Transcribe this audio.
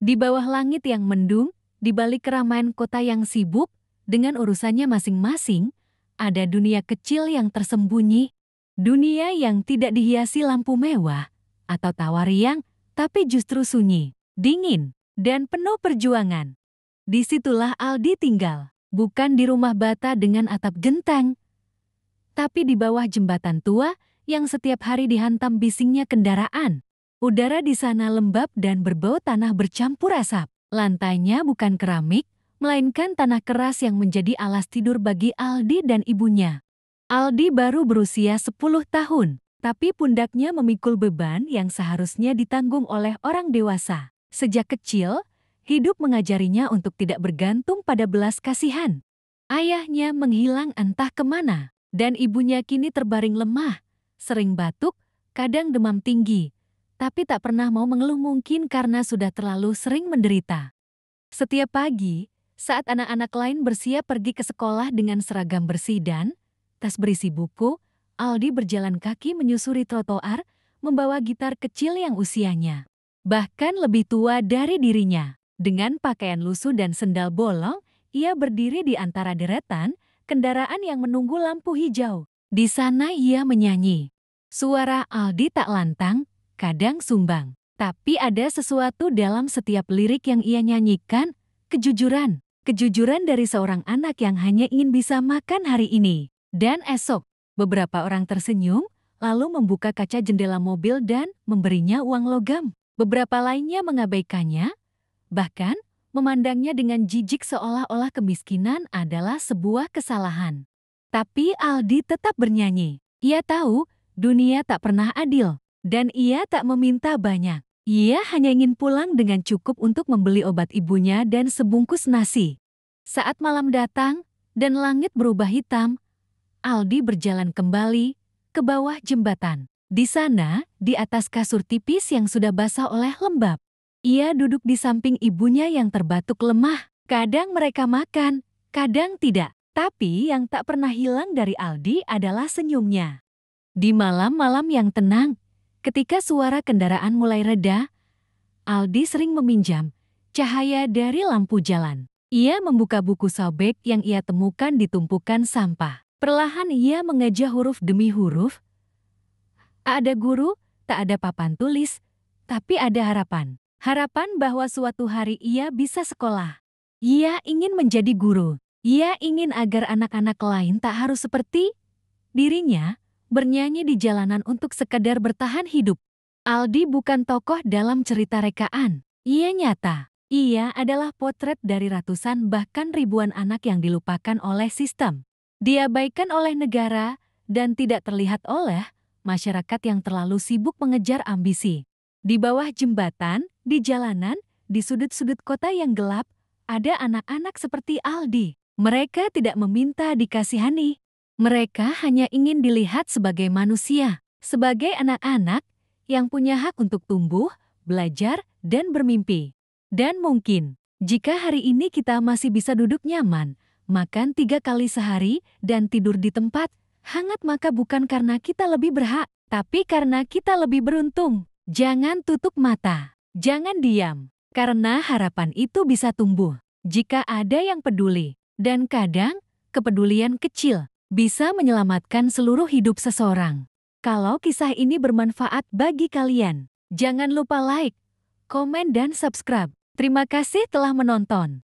Di bawah langit yang mendung, di balik keramaian kota yang sibuk, dengan urusannya masing-masing, ada dunia kecil yang tersembunyi. Dunia yang tidak dihiasi lampu mewah atau tawa riang, tapi justru sunyi, dingin, dan penuh perjuangan. Disitulah Aldi tinggal, bukan di rumah bata dengan atap genteng, tapi di bawah jembatan tua yang setiap hari dihantam bisingnya kendaraan. Udara di sana lembab dan berbau tanah bercampur asap. Lantainya bukan keramik, melainkan tanah keras yang menjadi alas tidur bagi Aldi dan ibunya. Aldi baru berusia 10 tahun, tapi pundaknya memikul beban yang seharusnya ditanggung oleh orang dewasa. Sejak kecil, hidup mengajarinya untuk tidak bergantung pada belas kasihan. Ayahnya menghilang entah kemana, dan ibunya kini terbaring lemah, sering batuk, kadang demam tinggi, tapi tak pernah mau mengeluh mungkin karena sudah terlalu sering menderita. Setiap pagi, saat anak-anak lain bersiap pergi ke sekolah dengan seragam bersih dan tas berisi buku, Aldi berjalan kaki menyusuri trotoar, membawa gitar kecil yang usianya bahkan lebih tua dari dirinya. Dengan pakaian lusuh dan sendal bolong, ia berdiri di antara deretan kendaraan yang menunggu lampu hijau. Di sana ia menyanyi. Suara Aldi tak lantang, kadang sumbang. Tapi ada sesuatu dalam setiap lirik yang ia nyanyikan, kejujuran. Kejujuran dari seorang anak yang hanya ingin bisa makan hari ini dan esok. Beberapa orang tersenyum, lalu membuka kaca jendela mobil dan memberinya uang logam. Beberapa lainnya mengabaikannya, bahkan memandangnya dengan jijik seolah-olah kemiskinan adalah sebuah kesalahan. Tapi Aldi tetap bernyanyi. Ia tahu dunia tak pernah adil, dan ia tak meminta banyak. Ia hanya ingin pulang dengan cukup untuk membeli obat ibunya dan sebungkus nasi. Saat malam datang dan langit berubah hitam, Aldi berjalan kembali ke bawah jembatan. Di sana, di atas kasur tipis yang sudah basah oleh lembab, ia duduk di samping ibunya yang terbatuk lemah. Kadang mereka makan, kadang tidak. Tapi yang tak pernah hilang dari Aldi adalah senyumnya. Di malam-malam yang tenang, ketika suara kendaraan mulai reda, Aldi sering meminjam cahaya dari lampu jalan. Ia membuka buku sobek yang ia temukan di tumpukan sampah. Perlahan ia mengeja huruf demi huruf. Tak ada guru, tak ada papan tulis, tapi ada harapan. Harapan bahwa suatu hari ia bisa sekolah. Ia ingin menjadi guru. Ia ingin agar anak-anak lain tak harus seperti dirinya, bernyanyi di jalanan untuk sekadar bertahan hidup. Aldi bukan tokoh dalam cerita rekaan. Ia nyata. Ia adalah potret dari ratusan bahkan ribuan anak yang dilupakan oleh sistem, diabaikan oleh negara, dan tidak terlihat oleh masyarakat yang terlalu sibuk mengejar ambisi. Di bawah jembatan, di jalanan, di sudut-sudut kota yang gelap, ada anak-anak seperti Aldi. Mereka tidak meminta dikasihani. Mereka hanya ingin dilihat sebagai manusia, sebagai anak-anak yang punya hak untuk tumbuh, belajar, dan bermimpi. Dan mungkin, jika hari ini kita masih bisa duduk nyaman, makan 3 kali sehari, dan tidur di tempat hangat, maka bukan karena kita lebih berhak, tapi karena kita lebih beruntung. Jangan tutup mata, jangan diam, karena harapan itu bisa tumbuh jika ada yang peduli. Dan kadang, kepedulian kecil bisa menyelamatkan seluruh hidup seseorang. Kalau kisah ini bermanfaat bagi kalian, jangan lupa like, komen, dan subscribe. Terima kasih telah menonton.